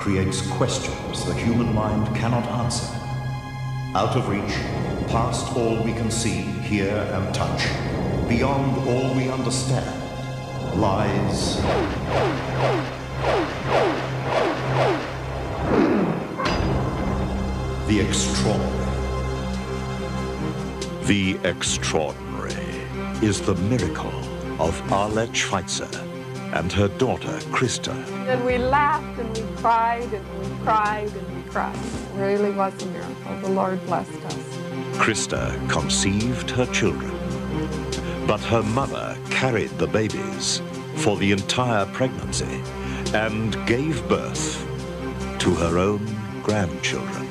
creates questions the human mind cannot answer. Out of reach, past all we can see, hear, and touch, beyond all we understand, lies the extraordinary. The extraordinary is the miracle of Arlette Schweitzer and her daughter, Krista. And we laughed and we cried and we cried and we cried. It really was a miracle. The Lord blessed us. Krista conceived her children, but her mother carried the babies for the entire pregnancy and gave birth to her own grandchildren.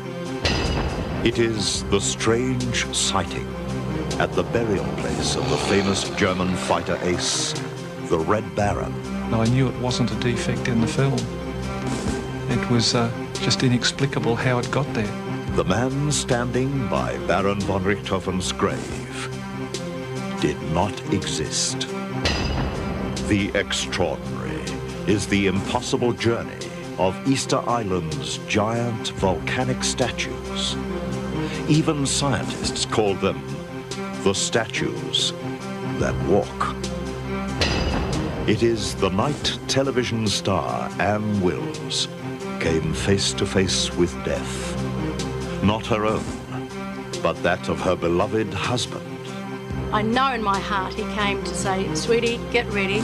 It is the strange sighting at the burial place of the famous German fighter ace, the Red Baron. I knew it wasn't a defect in the film. It was just inexplicable how it got there. The man standing by Baron von Richthofen's grave did not exist. The extraordinary is the impossible journey of Easter Island's giant volcanic statues. Even scientists call them the statues that walk. It is the night television star Ann Wills came face to face with death. Not her own, but that of her beloved husband. I know in my heart he came to say, sweetie, get ready,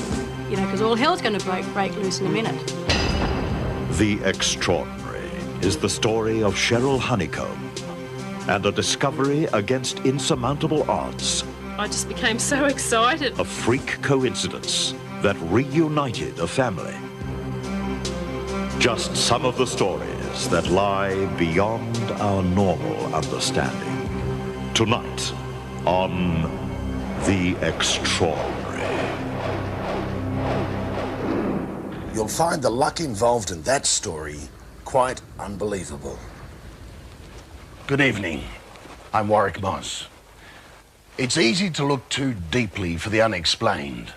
you know, because all hell's going to break loose in a minute. The extraordinary is the story of Cheryl Honeycomb and a discovery against insurmountable odds. I just became so excited. A freak coincidence that reunited a family. Just some of the stories that lie beyond our normal understanding. Tonight on The Extraordinary. You'll find the luck involved in that story quite unbelievable. Good evening. I'm Warwick Moss. It's easy to look too deeply for the unexplained.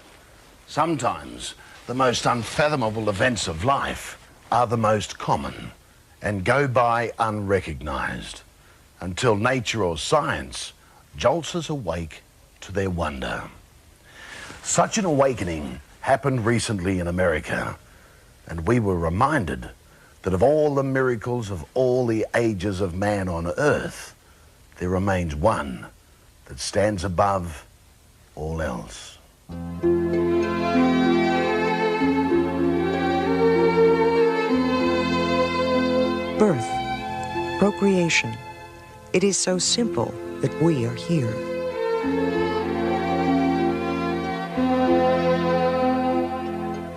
Sometimes the most unfathomable events of life are the most common and go by unrecognized until nature or science jolts us awake to their wonder. Such an awakening happened recently in America, and we were reminded that of all the miracles of all the ages of man on earth, there remains one that stands above all else. Birth, procreation. It is so simple that we are here.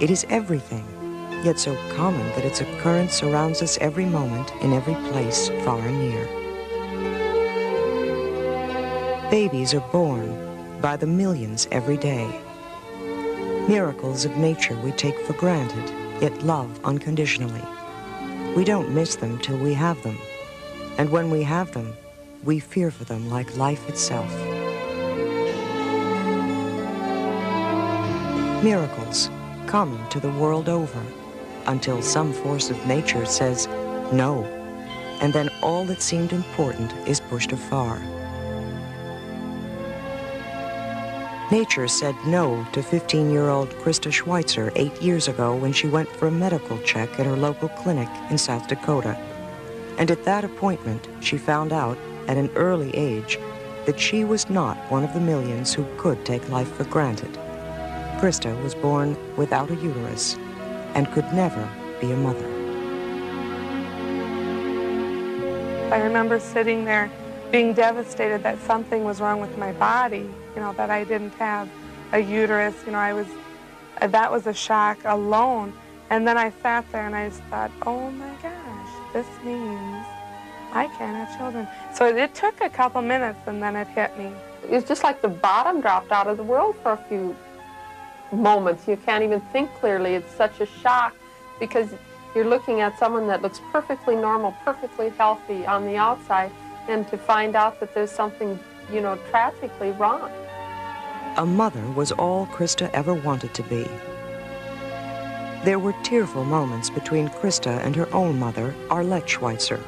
It is everything, yet so common that its occurrence surrounds us every moment, in every place, far and near. Babies are born by the millions every day. Miracles of nature we take for granted, yet love unconditionally. We don't miss them till we have them, and when we have them, we fear for them like life itself. Miracles common to the world over, until some force of nature says no, and then all that seemed important is pushed afar. Nature said no to 15-year-old Krista Schweitzer 8 years ago when she went for a medical check at her local clinic in South Dakota. And at that appointment, she found out at an early age that she was not one of the millions who could take life for granted. Krista was born without a uterus and could never be a mother. I remember sitting there being devastated that something was wrong with my body, you know, that I didn't have a uterus. You know, that was a shock alone. And then I sat there and I just thought, oh my gosh, this means I can't have children. So it took a couple minutes and then it hit me. It's just like the bottom dropped out of the world for a few moments. You can't even think clearly. It's such a shock because you're looking at someone that looks perfectly normal, perfectly healthy on the outside, and to find out that there's something, you know, tragically wrong. A mother was all Krista ever wanted to be. There were tearful moments between Krista and her own mother, Arlette Schweitzer.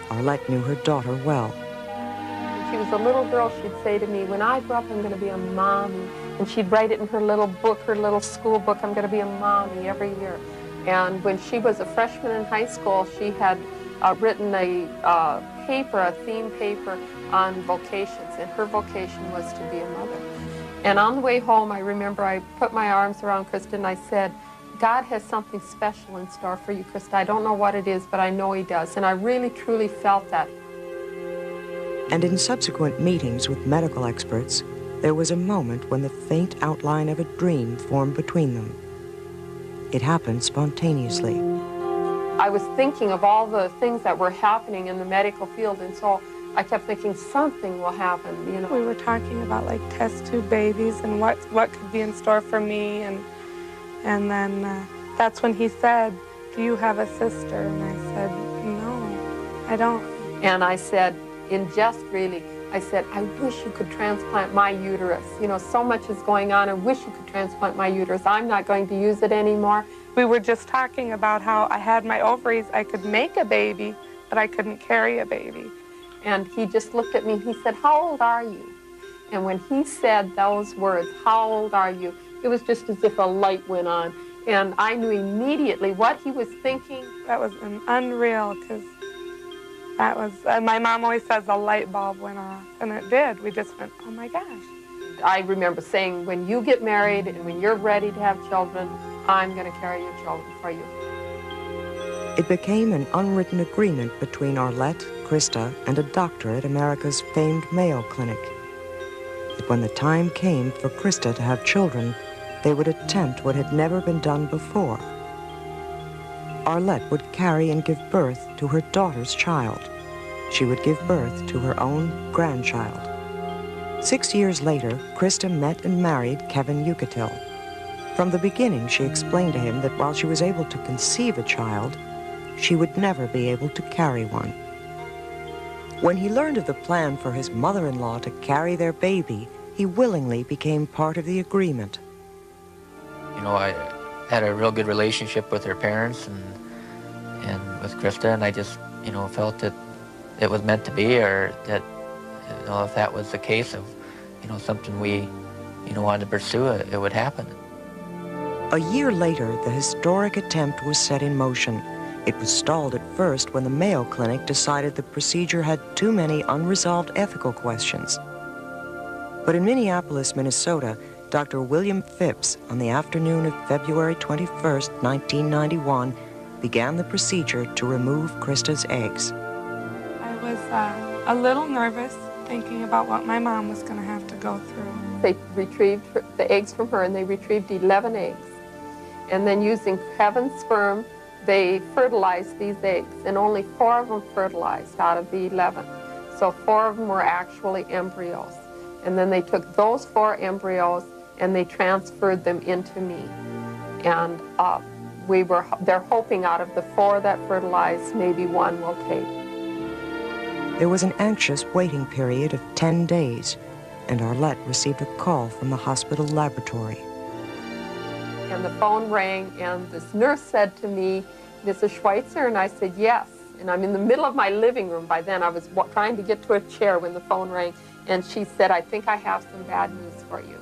Arlette knew her daughter well. When she was a little girl, she'd say to me, when I grow up, I'm going to be a mommy. And she'd write it in her little book, her little school book, I'm going to be a mommy every year. And when she was a freshman in high school, she had written a paper, a theme paper on vocations, and her vocation was to be a mother. And on the way home, I remember I put my arms around Krista and I said, God has something special in store for you, Krista. I don't know what it is, but I know he does. And I really, truly felt that. And in subsequent meetings with medical experts, there was a moment when the faint outline of a dream formed between them. It happened spontaneously. I was thinking of all the things that were happening in the medical field, and so I kept thinking something will happen, you know. We were talking about like test tube babies and what could be in store for me, and then that's when he said, do you have a sister? And I said, no, I don't. And I said, in jest really, I said, I wish you could transplant my uterus. You know, so much is going on. I wish you could transplant my uterus. I'm not going to use it anymore. We were just talking about how I had my ovaries. I could make a baby, but I couldn't carry a baby. And he just looked at me and he said, how old are you? And when he said those words, how old are you? It was just as if a light went on. And I knew immediately what he was thinking. That was unreal, because that was, my mom always says a light bulb went off, and it did. We just went, oh my gosh. I remember saying, when you get married and when you're ready to have children, I'm going to carry your children for you. It became an unwritten agreement between Arlette, Krista, and a doctor at America's famed Mayo Clinic that when the time came for Krista to have children, they would attempt what had never been done before. Arlette would carry and give birth to her daughter's child. She would give birth to her own grandchild. 6 years later, Krista met and married Kevin Yucatil. From the beginning, she explained to him that while she was able to conceive a child, she would never be able to carry one. When he learned of the plan for his mother-in-law to carry their baby, he willingly became part of the agreement. You know, I had a real good relationship with her parents and with Krista, and I just, you know, felt that it was meant to be, or that, you know, if that was the case of, you know, something we, you know, wanted to pursue, it would happen. A year later, the historic attempt was set in motion. It was stalled at first when the Mayo Clinic decided the procedure had too many unresolved ethical questions. But in Minneapolis, Minnesota, Dr. William Phipps, on the afternoon of February 21st, 1991, began the procedure to remove Krista's eggs. I was a little nervous, thinking about what my mom was going to have to go through. They retrieved the eggs from her, and they retrieved 11 eggs. And then using Kevin's sperm, they fertilized these eggs, and only 4 of them fertilized out of the 11. So 4 of them were actually embryos. And then they took those 4 embryos and they transferred them into me. And they're hoping out of the 4 that fertilized, maybe 1 will take. There was an anxious waiting period of 10 days, and Arlette received a call from the hospital laboratory. And the phone rang, and this nurse said to me, Mrs. Schweitzer, and I said, yes. And I'm in the middle of my living room by then. I was trying to get to a chair when the phone rang, and she said, I think I have some bad news for you.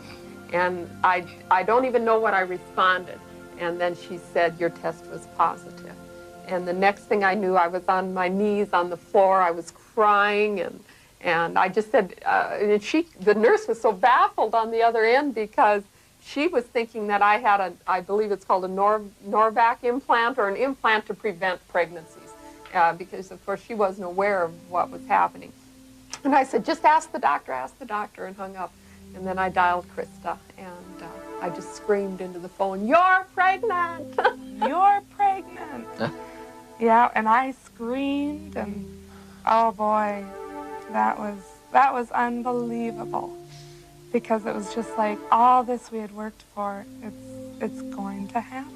And I don't even know what I responded. And then she said, your test was positive. And the next thing I knew, I was on my knees on the floor. I was crying, and I just said, the nurse was so baffled on the other end, because she was thinking that I had I believe it's called a Norvac implant, or an implant to prevent pregnancies, because of course she wasn't aware of what was happening. And I said, just ask the doctor, and hung up. And then I dialed Krista, and I just screamed into the phone, you're pregnant! You're pregnant! Yeah, and I screamed, and oh boy, that was unbelievable. Because it was just like, all this we had worked for, it's going to happen.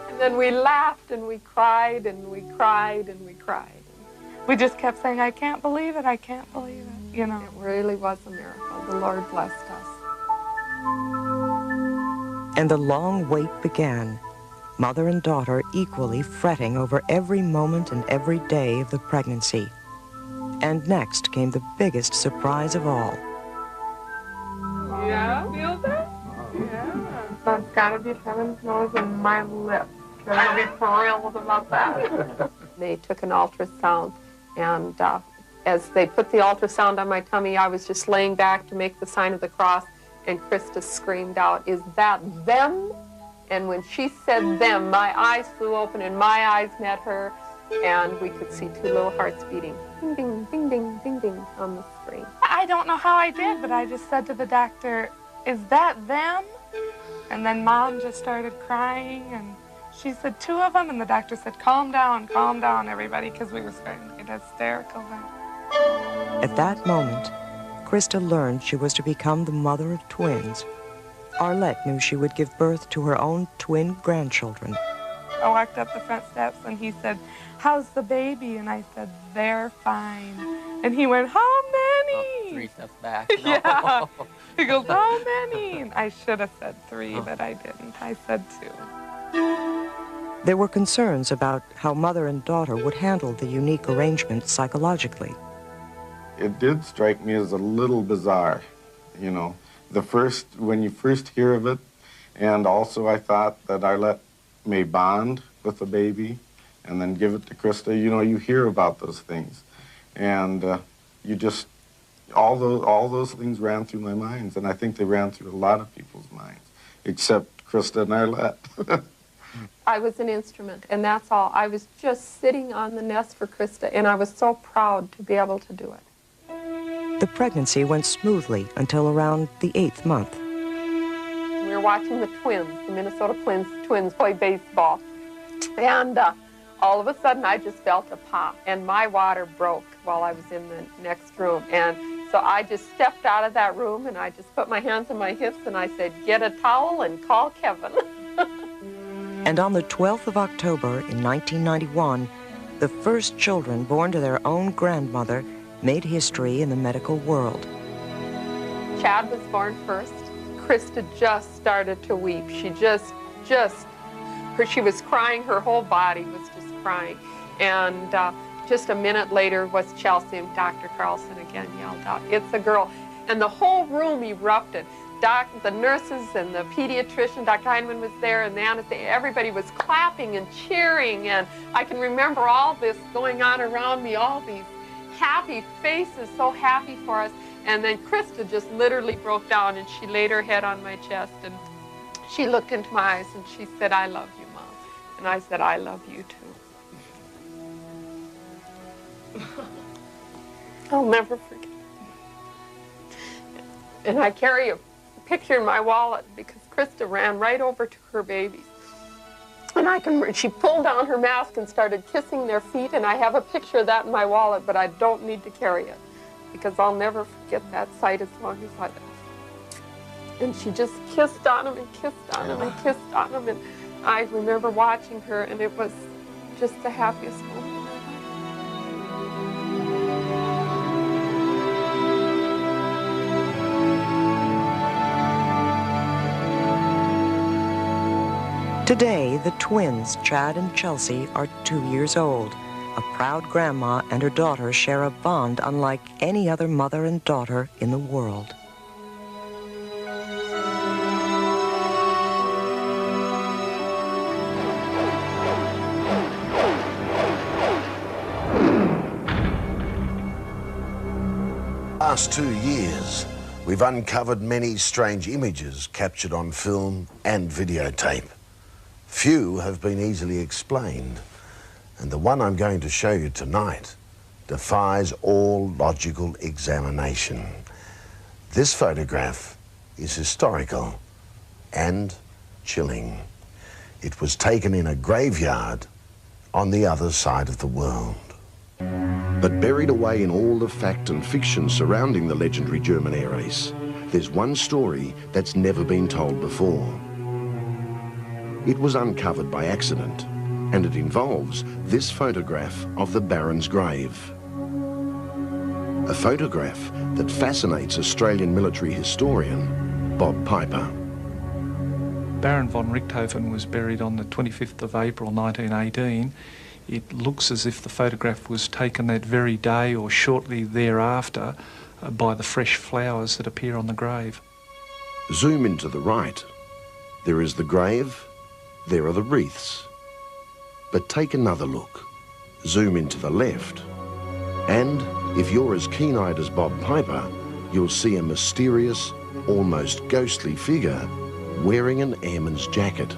And then we laughed, and we cried, and we cried, and we cried. We just kept saying, I can't believe it, I can't believe it, you know. It really was a miracle. The Lord blessed us. And the long wait began. mother and daughter equally fretting over every moment and every day of the pregnancy. And next came the biggest surprise of all. Yeah, feel that? Yeah. That's gotta be heaven's nose and my lips. I'll be thrilled about that. They took an ultrasound, and as they put the ultrasound on my tummy, I was just laying back to make the sign of the cross, and Krista screamed out, "Is that them?" And when she said them, my eyes flew open and my eyes met her, and we could see two little hearts beating. Ding, ding, ding, ding, ding, ding on the screen. I don't know how I did, but I just said to the doctor, "Is that them?" And then Mom just started crying, and she said, "Two of them," and the doctor said, calm down, everybody," because we were starting to get hysterical then. At that moment, Krista learned she was to become the mother of twins. Arlette knew she would give birth to her own twin grandchildren. I walked up the front steps, and he said, "How's the baby?" And I said, "They're fine." And he went, "How many?" Oh, 3 steps back. Yeah. He goes, "How many?" And I should have said 3, but I didn't. I said 2. There were concerns about how mother and daughter would handle the unique arrangement psychologically. It did strike me as a little bizarre, you know, when you first hear of it, and also I thought that Arlette may bond with the baby and then give it to Krista. You know, you hear about those things, and you just, all those things ran through my mind, and I think they ran through a lot of people's minds, except Krista and Arlette. I was an instrument, and that's all. I was just sitting on the nest for Krista, and I was so proud to be able to do it. The pregnancy went smoothly until around the 8th month. We were watching the Minnesota Twins play baseball, and all of a sudden I just felt a pop, and my water broke while I was in the next room. And so I just stepped out of that room, and I just put my hands on my hips, and I said, "Get a towel and call Kevin." And on the 12th of October in 1991, the first children born to their own grandmother made history in the medical world. Chad was born first. Krista just started to weep. She she was crying. Her whole body was just crying. And just a minute later was Chelsea, and Dr. Carlson again yelled out, "It's a girl." And the whole room erupted. The nurses and the pediatrician, Dr. Heineman was there, and the anesthesia, everybody was clapping and cheering, and I can remember all this going on around me, all these happy faces, so happy for us. And then Krista just literally broke down, and she laid her head on my chest, and she looked into my eyes, and she said, "I love you, Mom." And I said, "I love you, too." I'll never forget. And I carry a picture in my wallet because Krista ran right over to her babies. And she pulled down her mask and started kissing their feet, and I have a picture of that in my wallet, but I don't need to carry it because I'll never forget that sight as long as I live. And she just kissed on him and kissed on him and kissed on him, and I remember watching her, and it was just the happiest moment. Today, the twins, Chad and Chelsea, are 2 years old. A proud grandma and her daughter share a bond unlike any other mother and daughter in the world. Last 2 years, we've uncovered many strange images captured on film and videotape. Few have been easily explained, and the one I'm going to show you tonight defies all logical examination. This photograph is historical and chilling. It was taken in a graveyard on the other side of the world. But buried away in all the fact and fiction surrounding the legendary German air race, there's one story that's never been told before. It was uncovered by accident, and it involves this photograph of the Baron's grave. A photograph that fascinates Australian military historian Bob Piper. Baron von Richthofen was buried on the 25th of April 1918. It looks as if the photograph was taken that very day or shortly thereafter by the fresh flowers that appear on the grave. Zoom in to the right. There is the grave, there are the wreaths. But take another look. Zoom in to the left. And if you're as keen-eyed as Bob Piper, you'll see a mysterious, almost ghostly figure wearing an airman's jacket.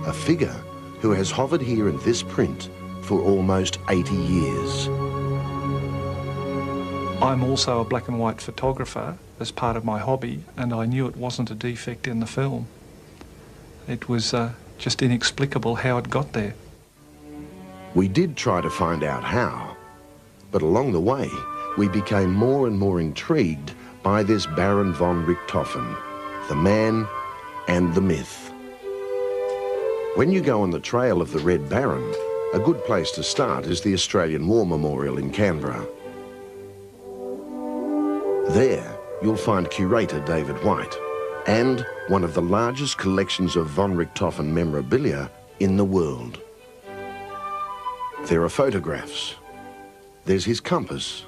A figure who has hovered here in this print for almost 80 years. I'm also a black and white photographer as part of my hobby, and I knew it wasn't a defect in the film. It was just inexplicable how it got there. We did try to find out how, but along the way, we became more and more intrigued by this Baron von Richthofen, the man and the myth. When you go on the trail of the Red Baron, a good place to start is the Australian War Memorial in Canberra. There, you'll find curator David White and one of the largest collections of von Richthofen memorabilia in the world. There are photographs. There's his compass.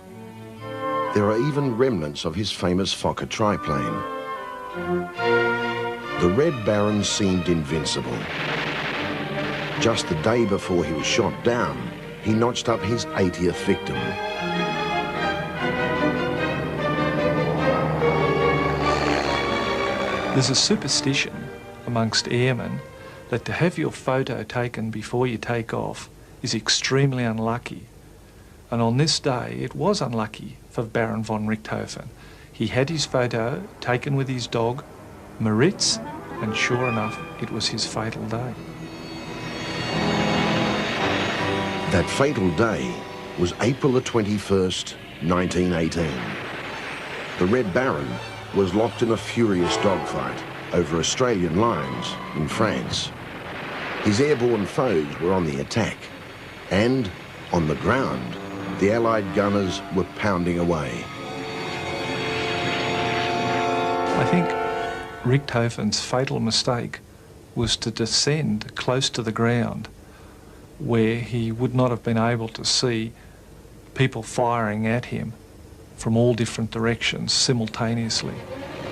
There are even remnants of his famous Fokker triplane. The Red Baron seemed invincible. Just the day before he was shot down, he notched up his 80th victim. There's a superstition amongst airmen that to have your photo taken before you take off is extremely unlucky. And on this day, it was unlucky for Baron von Richthofen. He had his photo taken with his dog, Maritz, and sure enough, it was his fatal day. That fatal day was April the 21st, 1918. The Red Baron was locked in a furious dogfight over Australian lines in France. His airborne foes were on the attack, and on the ground, the Allied gunners were pounding away. I think Richthofen's fatal mistake was to descend close to the ground where he would not have been able to see people firing at him from all different directions simultaneously.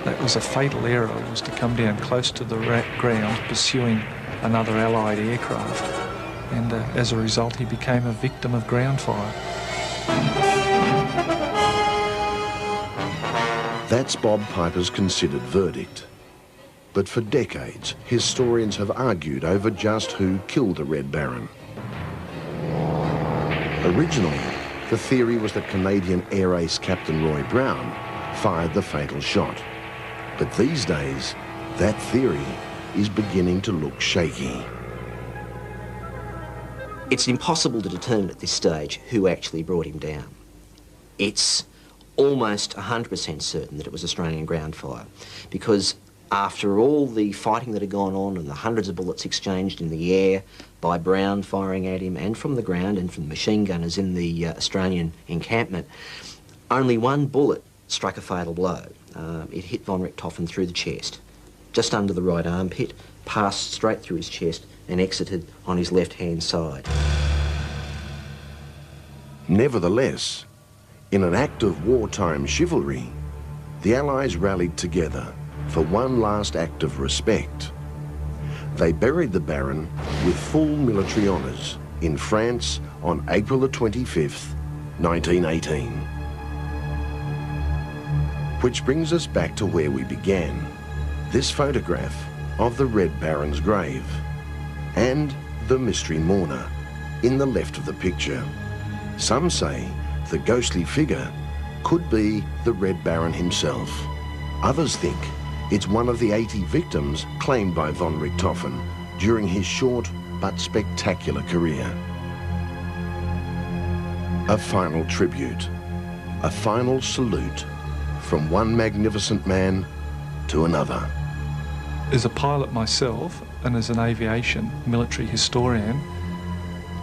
That was a fatal error, was to come down close to the ground pursuing another Allied aircraft, and as a result he became a victim of ground fire. That's Bob Piper's considered verdict. But for decades, historians have argued over just who killed the Red Baron. Originally, the theory was that Canadian Air Ace Captain Roy Brown fired the fatal shot. But these days, that theory is beginning to look shaky. It's impossible to determine at this stage who actually brought him down. It's almost 100% certain that it was Australian ground fire, because after all the fighting that had gone on and the hundreds of bullets exchanged in the air by Brown firing at him and from the ground and from the machine gunners in the Australian encampment, only one bullet struck a fatal blow. It hit von Richthofen through the chest, just under the right armpit, passed straight through his chest and exited on his left-hand side. Nevertheless, in an act of wartime chivalry, the Allies rallied together for one last act of respect. They buried the Baron with full military honours in France on April the 25th, 1918. Which brings us back to where we began, this photograph of the Red Baron's grave and the mystery mourner in the left of the picture. Some say the ghostly figure could be the Red Baron himself. Others think it's one of the 80 victims claimed by von Richthofen during his short but spectacular career. A final tribute, a final salute from one magnificent man to another. As a pilot myself and as an aviation military historian,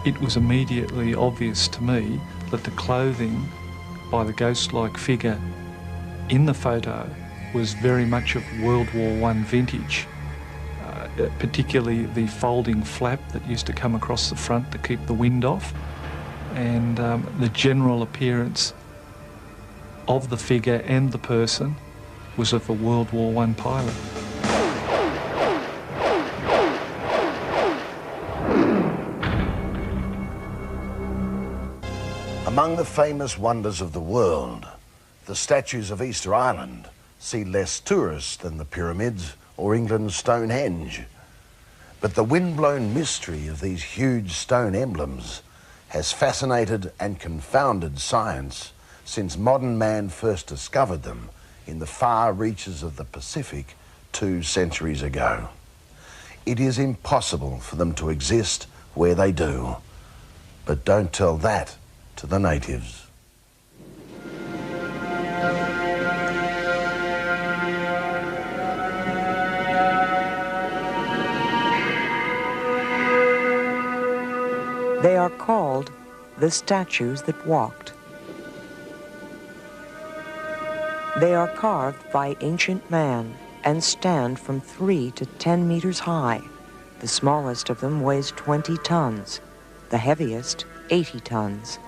it was immediately obvious to me that the clothing by the ghost-like figure in the photo was very much of World War I vintage. particularly the folding flap that used to come across the front to keep the wind off, and the general appearance of the figure and the person was of a World War I pilot. Among the famous wonders of the world, the statues of Easter Island see less tourists than the pyramids or England's Stonehenge. But the wind-blown mystery of these huge stone emblems has fascinated and confounded science since modern man first discovered them in the far reaches of the Pacific 2 centuries ago. It is impossible for them to exist where they do. But don't tell that to the natives. They are called the statues that walked. They are carved by ancient man and stand from 3 to 10 meters high. The smallest of them weighs 20 tons, the heaviest 80 tons.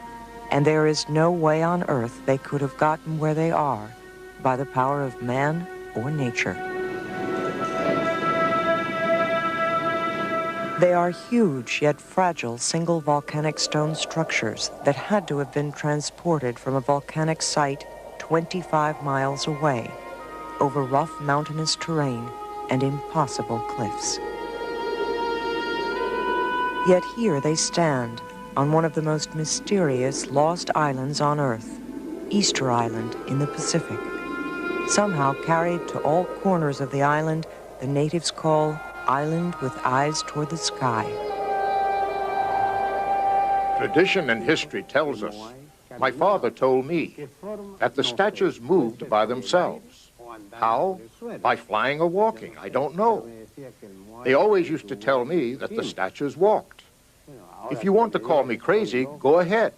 And there is no way on earth they could have gotten where they are by the power of man or nature. They are huge yet fragile single volcanic stone structures that had to have been transported from a volcanic site 25 miles away over rough mountainous terrain and impossible cliffs. Yet here they stand on one of the most mysterious lost islands on Earth, Easter Island in the Pacific. Somehow carried to all corners of the island, the natives call Island with Eyes Toward the Sky. Tradition and history tells us, my father told me, that the statues moved by themselves. How? By flying or walking, I don't know. They always used to tell me that the statues walked. If you want to call me crazy, go ahead.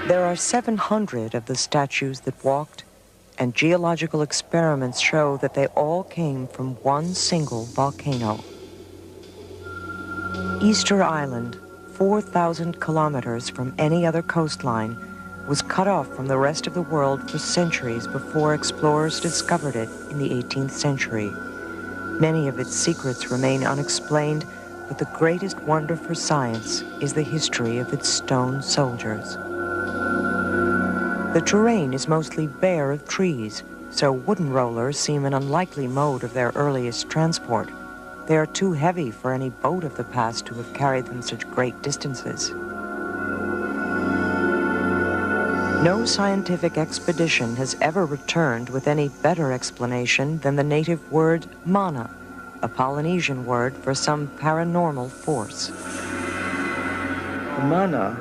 There are 700 of the statues that walked, and geological experiments show that they all came from one single volcano. Easter Island, 4,000 kilometers from any other coastline, was cut off from the rest of the world for centuries before explorers discovered it in the 18th century. Many of its secrets remain unexplained, but the greatest wonder for science is the history of its stone soldiers. The terrain is mostly bare of trees, so wooden rollers seem an unlikely mode of their earliest transport. They are too heavy for any boat of the past to have carried them such great distances. No scientific expedition has ever returned with any better explanation than the native word mana, a Polynesian word for some paranormal force. Mana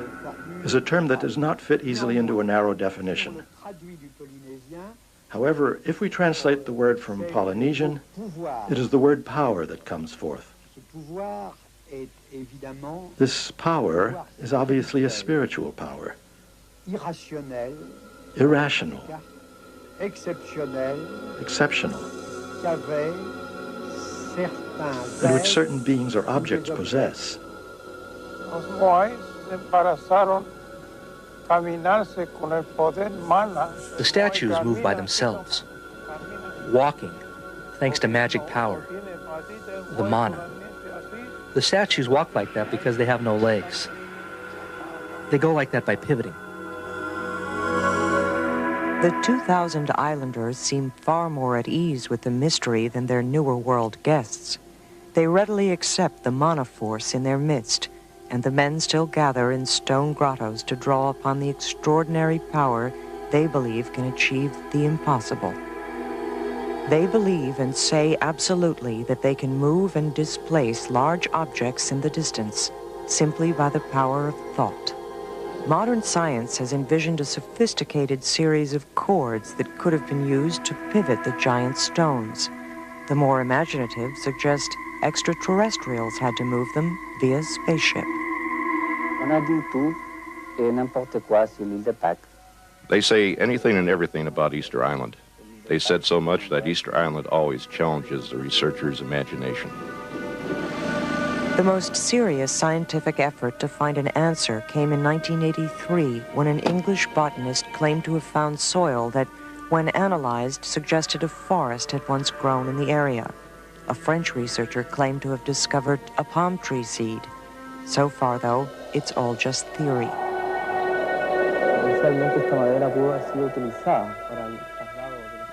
is a term that does not fit easily into a narrow definition. However, if we translate the word from Polynesian, it is the word power that comes forth. This power is obviously a spiritual power. Irrational. Exceptional. And which certain beings or objects possess. The statues move by themselves, walking, thanks to magic power, the mana. The statues walk like that because they have no legs. They go like that by pivoting. The 2,000 islanders seem far more at ease with the mystery than their newer world guests. They readily accept the mana force in their midst, and the men still gather in stone grottos to draw upon the extraordinary power they believe can achieve the impossible. They believe and say absolutely that they can move and displace large objects in the distance simply by the power of thought. Modern science has envisioned a sophisticated series of cords that could have been used to pivot the giant stones. The more imaginative suggest extraterrestrials had to move them via spaceship. They say anything and everything about Easter Island. They said so much that Easter Island always challenges the researcher's imagination. The most serious scientific effort to find an answer came in 1983 when an English botanist claimed to have found soil that, when analyzed, suggested a forest had once grown in the area. A French researcher claimed to have discovered a palm tree seed. So far, though, it's all just theory.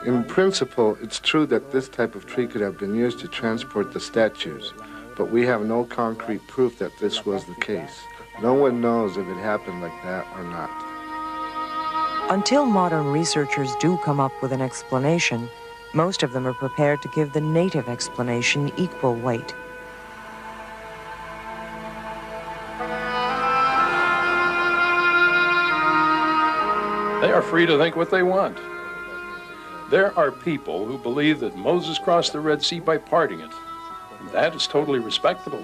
In principle, it's true that this type of tree could have been used to transport the statues, but we have no concrete proof that this was the case. No one knows if it happened like that or not. Until modern researchers do come up with an explanation, most of them are prepared to give the native explanation equal weight. They are free to think what they want. There are people who believe that Moses crossed the Red Sea by parting it. That is totally respectable.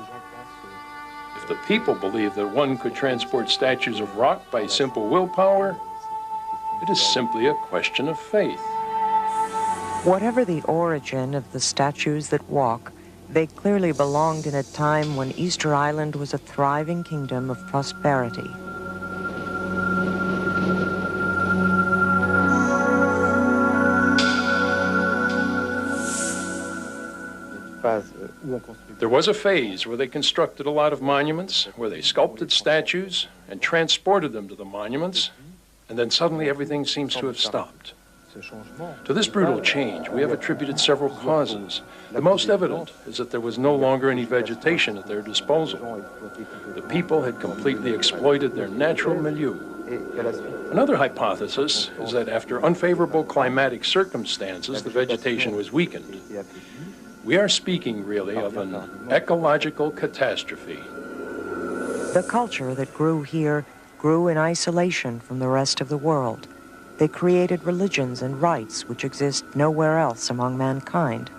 If the people believe that one could transport statues of rock by simple willpower, it is simply a question of faith. Whatever the origin of the statues that walk, they clearly belonged in a time when Easter Island was a thriving kingdom of prosperity. There was a phase where they constructed a lot of monuments, where they sculpted statues and transported them to the monuments, and then suddenly everything seems to have stopped. To this brutal change, we have attributed several causes. The most evident is that there was no longer any vegetation at their disposal. The people had completely exploited their natural milieu. Another hypothesis is that after unfavorable climatic circumstances, the vegetation was weakened. We are speaking really of an ecological catastrophe. The culture that grew here grew in isolation from the rest of the world. They created religions and rites which exist nowhere else among mankind.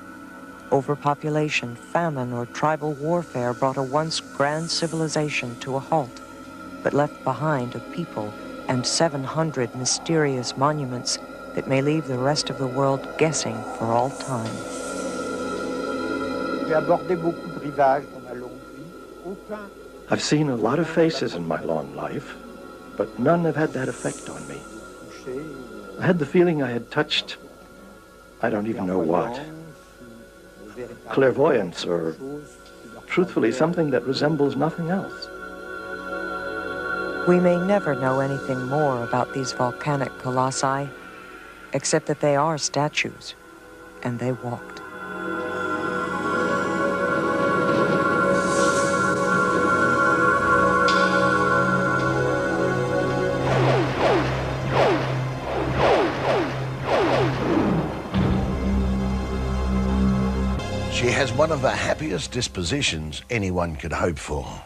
Overpopulation, famine, or tribal warfare brought a once grand civilization to a halt, but left behind a people and 700 mysterious monuments that may leave the rest of the world guessing for all time. I've seen a lot of faces in my long life, but none have had that effect on me. I had the feeling I had touched, I don't even know what. Clairvoyance, or truthfully something that resembles nothing else. We may never know anything more about these volcanic colossi, except that they are statues, and they walked. She has one of the happiest dispositions anyone could hope for.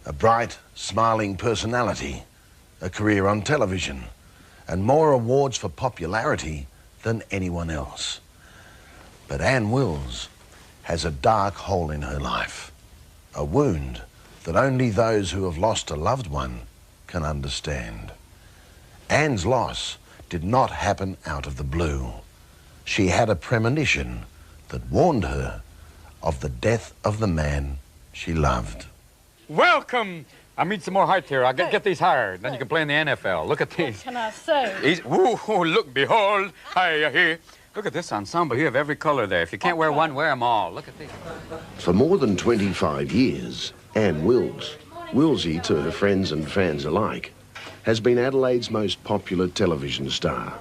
A bright, smiling personality, a career on television, and more awards for popularity than anyone else. But Ann Wills has a dark hole in her life, a wound that only those who have lost a loved one can understand. Ann's loss did not happen out of the blue. She had a premonition that warned her of the death of the man she loved. Welcome! I need some more height here. I'll get these higher. Then you can play in the NFL. Look at these. What can I say? Ooh, look, behold. Hi, here. Look at this ensemble. You have every color there. If you can't wear one, wear them all. Look at these. For more than 25 years, Ann Wills, Willsie to her friends and fans alike, has been Adelaide's most popular television star.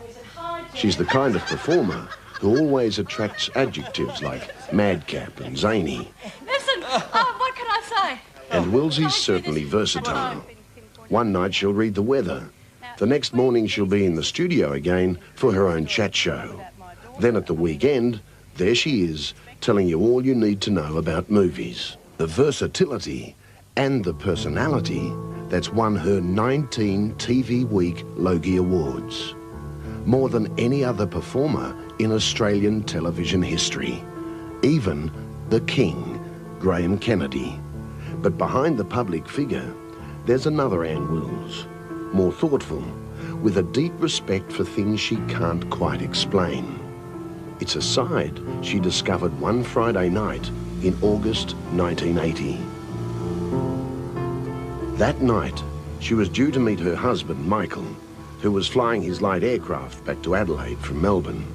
She's the kind of performer who always attracts adjectives like madcap and zany. Listen, what can I say? And Willsie's certainly versatile. One night she'll read the weather. The next morning she'll be in the studio again for her own chat show. Then at the weekend, there she is, telling you all you need to know about movies. The versatility and the personality that's won her 19 TV Week Logie Awards. More than any other performer in Australian television history. Even the King, Graham Kennedy. But behind the public figure, there's another Ann Wills, more thoughtful, with a deep respect for things she can't quite explain. It's a side she discovered one Friday night in August 1980. That night, she was due to meet her husband, Michael, who was flying his light aircraft back to Adelaide from Melbourne.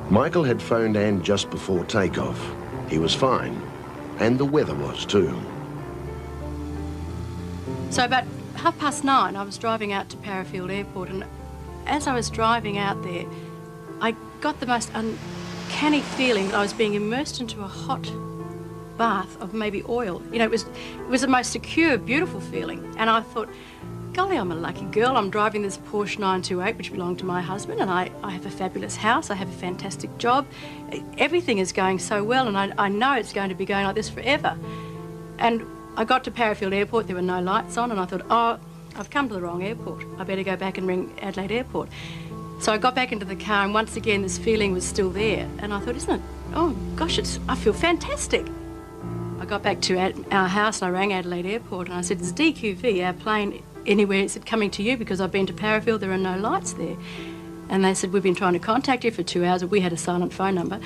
Michael had phoned Anne just before takeoff. He was fine, and the weather was too. So about 9:30, I was driving out to Parafield Airport, and as I was driving out there, I got the most uncanny feeling that I was being immersed into a hot bath of maybe oil. You know, it was the most secure, beautiful feeling. And I thought, golly, I'm a lucky girl. I'm driving this Porsche 928, which belonged to my husband, and I have a fabulous house. I have a fantastic job. Everything is going so well, and I know it's going to be going like this forever. And I got to Parafield Airport, there were no lights on, and I thought, oh, I've come to the wrong airport. I better go back and ring Adelaide Airport. So I got back into the car, and once again, this feeling was still there. And I thought, isn't it? Oh, gosh, I feel fantastic. I got back to our house, and I rang Adelaide Airport, and I said, is DQV, our plane, anywhere? Is it coming to you? Because I've been to Parafield, there are no lights there. And they said, we've been trying to contact you for 2 hours. We had a silent phone number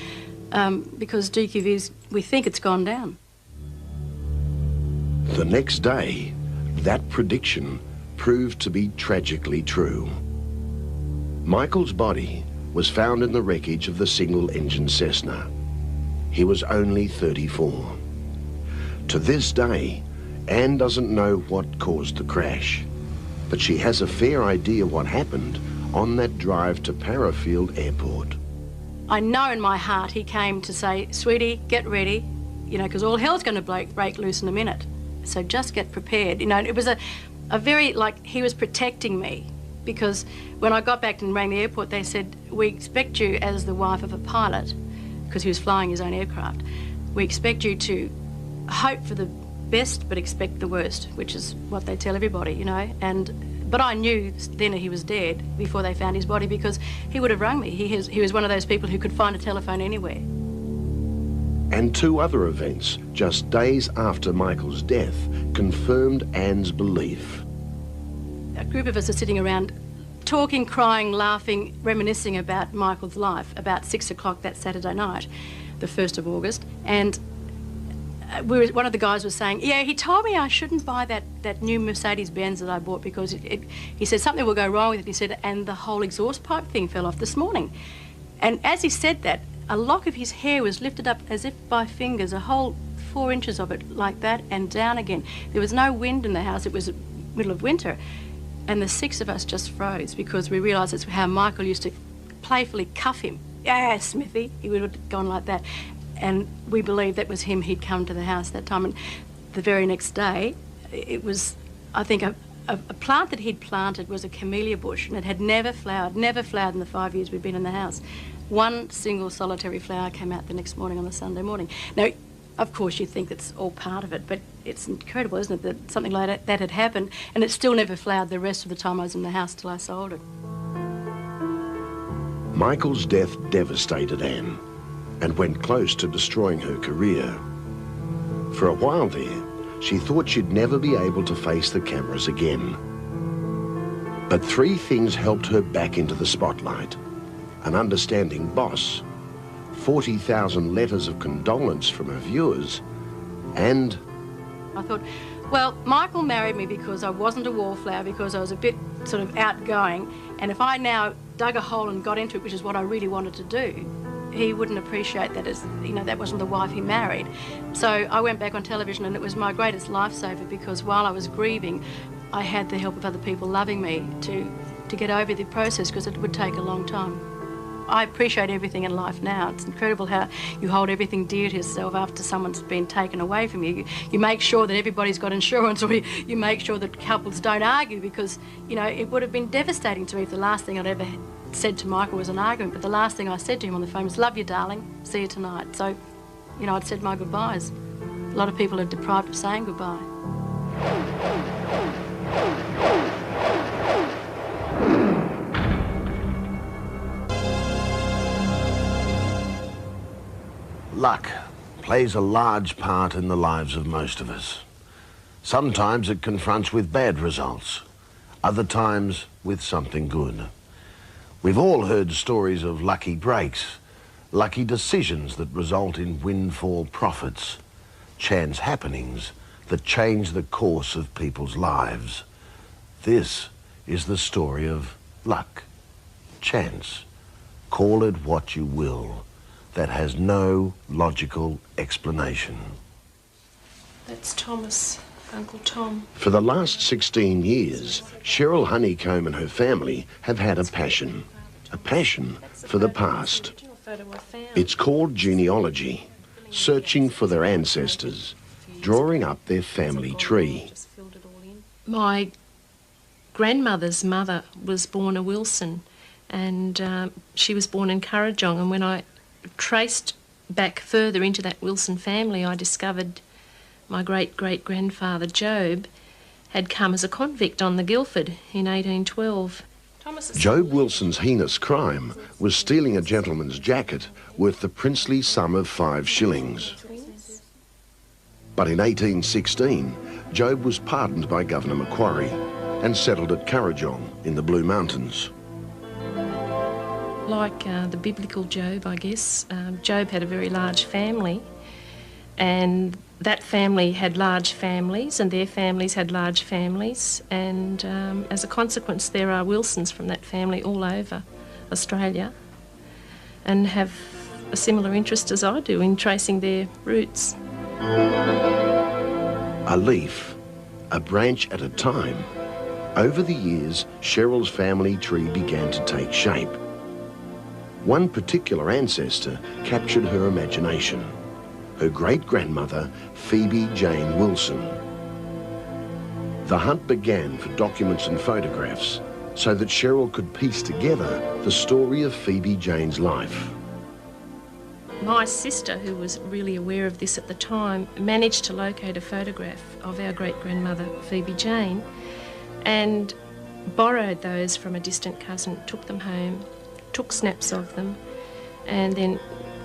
because DQV's, we think it's gone down. The next day, that prediction proved to be tragically true. Michael's body was found in the wreckage of the single-engine Cessna. He was only 34. To this day, Anne doesn't know what caused the crash, but she has a fair idea what happened on that drive to Parafield Airport. I know in my heart he came to say, sweetie, get ready, you know, because all hell's going to break loose in a minute. So just get prepared. You know, it was a very, like, he was protecting me, because when I got back and rang the airport, they said, we expect you as the wife of a pilot, because he was flying his own aircraft, we expect you to hope for the best but expect the worst, which is what they tell everybody, you know. But I knew then he was dead before they found his body, because he would have rung me. He was one of those people who could find a telephone anywhere. And two other events, just days after Michael's death, confirmed Anne's belief. A group of us are sitting around talking, crying, laughing, reminiscing about Michael's life about 6 o'clock that Saturday night, the 1st of August, and one of the guys was saying, yeah, he told me I shouldn't buy that new Mercedes-Benz that I bought because he said something will go wrong with it. He said, and the whole exhaust pipe thing fell off this morning. And as he said that, a lock of his hair was lifted up as if by fingers, a whole 4 inches of it like that, and down again. There was no wind in the house. It was the middle of winter. And the 6 of us just froze because we realised that's how Michael used to playfully cuff him. Yeah, Smithy. He would have gone like that. And we believed that was him. He'd come to the house that time. And the very next day, it was, I think, a plant that he'd planted was a camellia bush, and it had never flowered in the 5 years we'd been in the house. One single solitary flower came out the next morning on the Sunday morning. Now, of course, you think it's all part of it, but it's incredible, isn't it, that something like that had happened, and it still never flowered the rest of the time I was in the house till I sold it. Michael's death devastated Anne and went close to destroying her career. For a while there, she thought she'd never be able to face the cameras again. But 3 things helped her back into the spotlight: an understanding boss, 40,000 letters of condolence from her viewers, and... I thought, well, Michael married me because I wasn't a wallflower, because I was a bit sort of outgoing, and if I now dug a hole and got into it, which is what I really wanted to do, he wouldn't appreciate that as, you know, that wasn't the wife he married. So I went back on television, and it was my greatest lifesaver, because while I was grieving, I had the help of other people loving me to get over the process, because it would take a long time. I appreciate everything in life now. It's incredible how you hold everything dear to yourself after someone's been taken away from you. You make sure that everybody's got insurance, or you make sure that couples don't argue, because, you know, it would have been devastating to me if the last thing I'd ever said to Michael was an argument, but the last thing I said to him on the phone was, love you, darling, see you tonight. So, you know, I'd said my goodbyes. A lot of people are deprived of saying goodbye. Luck plays a large part in the lives of most of us. Sometimes it confronts with bad results, other times with something good. We've all heard stories of lucky breaks, lucky decisions that result in windfall profits, chance happenings that change the course of people's lives. This is the story of luck, chance, call it what you will, that has no logical explanation. That's Thomas, Uncle Tom. For the last 16 years, Cheryl Honeycomb and her family have had a passion for the past. It's called genealogy, searching for their ancestors, drawing up their family tree. My grandmother's mother was born a Wilson, and she was born in Kurrajong, and when I traced back further into that Wilson family, I discovered my great-great-grandfather Job had come as a convict on the Guildford in 1812. Job Wilson's heinous crime was stealing a gentleman's jacket worth the princely sum of 5 shillings. But in 1816, Job was pardoned by Governor Macquarie and settled at Kurrajong in the Blue Mountains. Like the biblical Job, I guess, Job had a very large family, and that family had large families, and their families had large families, and as a consequence there are Wilsons from that family all over Australia and have a similar interest as I do in tracing their roots. A leaf, a branch at a time. Over the years, Cheryl's family tree began to take shape. One particular ancestor captured her imagination. Her great-grandmother, Phoebe Jane Wilson. The hunt began for documents and photographs so that Cheryl could piece together the story of Phoebe Jane's life. My sister, who was really aware of this at the time, managed to locate a photograph of our great-grandmother, Phoebe Jane, and borrowed those from a distant cousin, took them home, took snaps of them, and then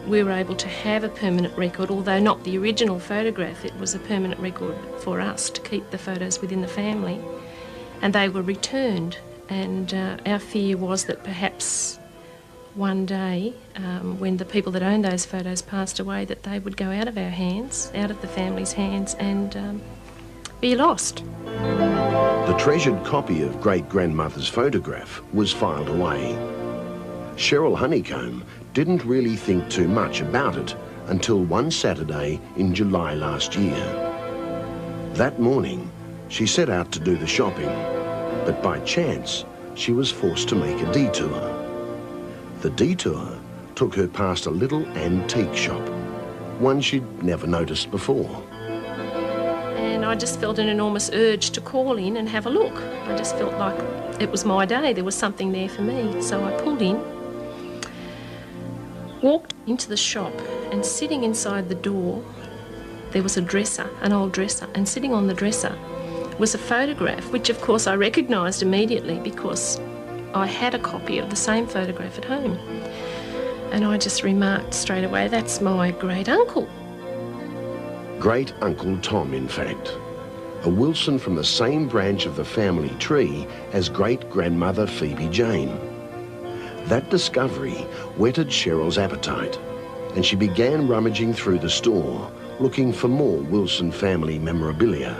we were able to have a permanent record, although not the original photograph. It was a permanent record for us to keep the photos within the family, and they were returned. And our fear was that perhaps one day, when the people that owned those photos passed away, that they would go out of our hands, out of the family's hands, and be lost. The treasured copy of great-grandmother's photograph was filed away. Cheryl Honeycomb didn't really think too much about it until one Saturday in July last year. That morning, she set out to do the shopping, but by chance, she was forced to make a detour. The detour took her past a little antique shop, one she'd never noticed before. And I just felt an enormous urge to call in and have a look. I just felt like it was my day, there was something there for me. So I pulled in, walked into the shop, and sitting inside the door, there was a dresser, an old dresser, and sitting on the dresser was a photograph, which of course I recognised immediately because I had a copy of the same photograph at home. And I just remarked straight away, that's my great-uncle. Great-uncle Tom, in fact. A Wilson from the same branch of the family tree as great-grandmother Phoebe Jane. That discovery whetted Cheryl's appetite, and she began rummaging through the store, looking for more Wilson family memorabilia.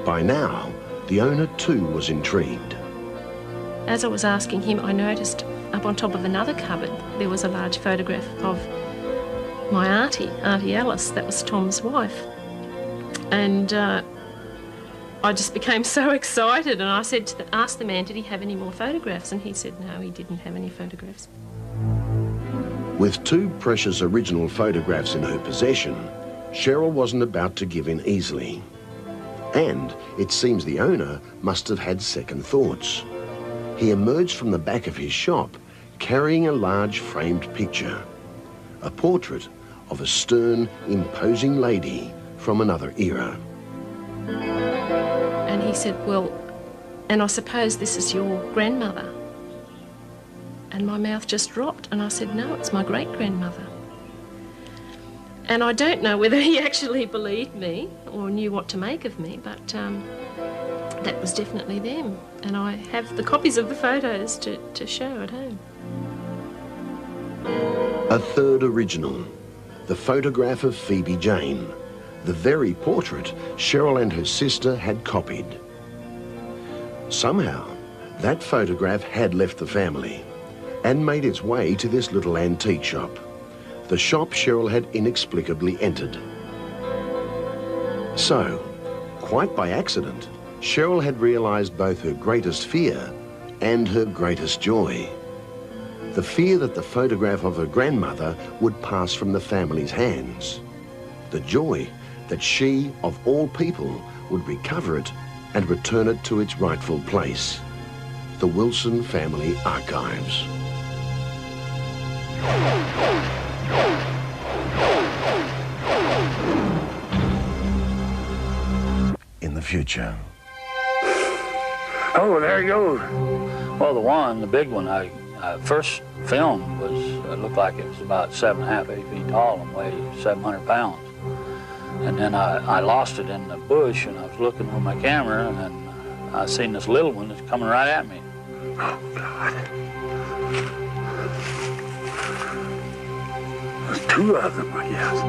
By now, the owner too was intrigued. As I was asking him, I noticed up on top of another cupboard there was a large photograph of my auntie, Auntie Alice. That was Tom's wife. And I just became so excited, and I said asked the man, did he have any more photographs? And he said no, he didn't have any photographs. With 2 precious original photographs in her possession, Cheryl wasn't about to give in easily. And it seems the owner must have had second thoughts. He emerged from the back of his shop carrying a large framed picture, a portrait of a stern, imposing lady from another era. And he said, well, and I suppose this is your grandmother? And my mouth just dropped, and I said, no, it's my great-grandmother. And I don't know whether he actually believed me or knew what to make of me, but that was definitely them. And I have the copies of the photos to show at home. A third original, the photograph of Phoebe Jane, the very portrait Cheryl and her sister had copied. Somehow, that photograph had left the family and made its way to this little antique shop, the shop Cheryl had inexplicably entered. So, quite by accident, Cheryl had realised both her greatest fear and her greatest joy. The fear that the photograph of her grandmother would pass from the family's hands. The joy that she, of all people, would recover it and return it to its rightful place, the Wilson Family Archives. In the future. Oh, there he goes. Well, the big one I first filmed was, it looked like it was about 7.5, 8 feet tall and weighed 700 pounds. And then I lost it in the bush, and I was looking with my camera, and then I seen this little one that's coming right at me. Oh, God. There's two of them, I guess.